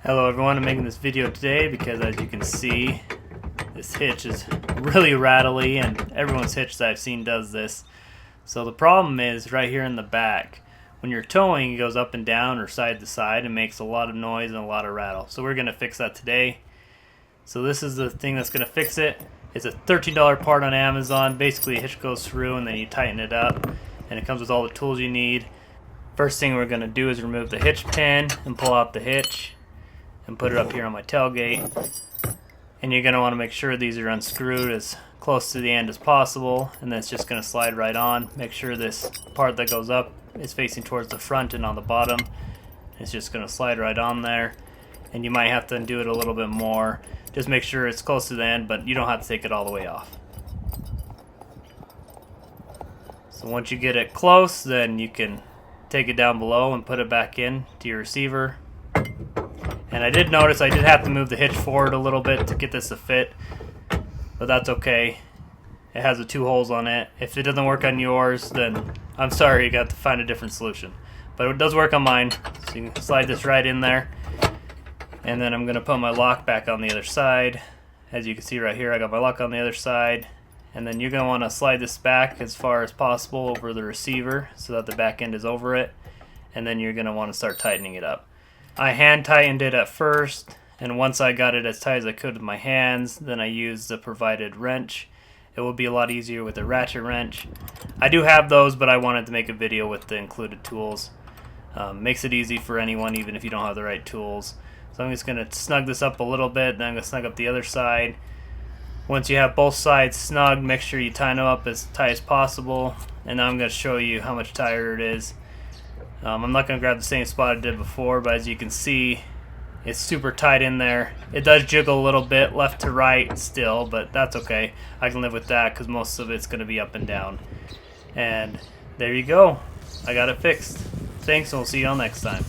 Hello everyone, I'm making this video today because as you can see, this hitch is really rattly and everyone's hitch that I've seen does this. So the problem is right here in the back. When you're towing, it goes up and down or side to side and makes a lot of noise and a lot of rattle. So we're going to fix that today. So this is the thing that's going to fix it. It's a $13 part on Amazon. Basically a hitch goes through and then you tighten it up and it comes with all the tools you need. First thing we're going to do is remove the hitch pin and pull out the hitch and put it up here on my tailgate. And you're going to want to make sure these are unscrewed as close to the end as possible, and then it's just going to slide right on. Make sure this part that goes up is facing towards the front and on the bottom. It's just going to slide right on there, and you might have to undo it a little bit more. Just make sure it's close to the end, but you don't have to take it all the way off. So once you get it close, then you can take it down below and put it back in to your receiver. And I did notice I did have to move the hitch forward a little bit to get this to fit, but that's okay. It has the 2 holes on it. If it doesn't work on yours, then I'm sorry, you got to find a different solution. But it does work on mine, so you can slide this right in there. And then I'm going to put my lock back on the other side. As you can see right here, I got my lock on the other side. And then you're going to want to slide this back as far as possible over the receiver so that the back end is over it. And then you're going to want to start tightening it up. I hand tightened it at first, and once I got it as tight as I could with my hands, then I used the provided wrench. It will be a lot easier with a ratchet wrench. I do have those, but I wanted to make a video with the included tools. Makes it easy for anyone, even if you don't have the right tools. So I'm just going to snug this up a little bit, then I'm going to snug up the other side. Once you have both sides snug, make sure you tighten them up as tight as possible, and now I'm going to show you how much tighter it is. I'm not going to grab the same spot I did before, but as you can see, it's super tight in there. It does jiggle a little bit left to right still, but that's okay. I can live with that because most of it's going to be up and down. And there you go. I got it fixed. Thanks, and we'll see you all next time.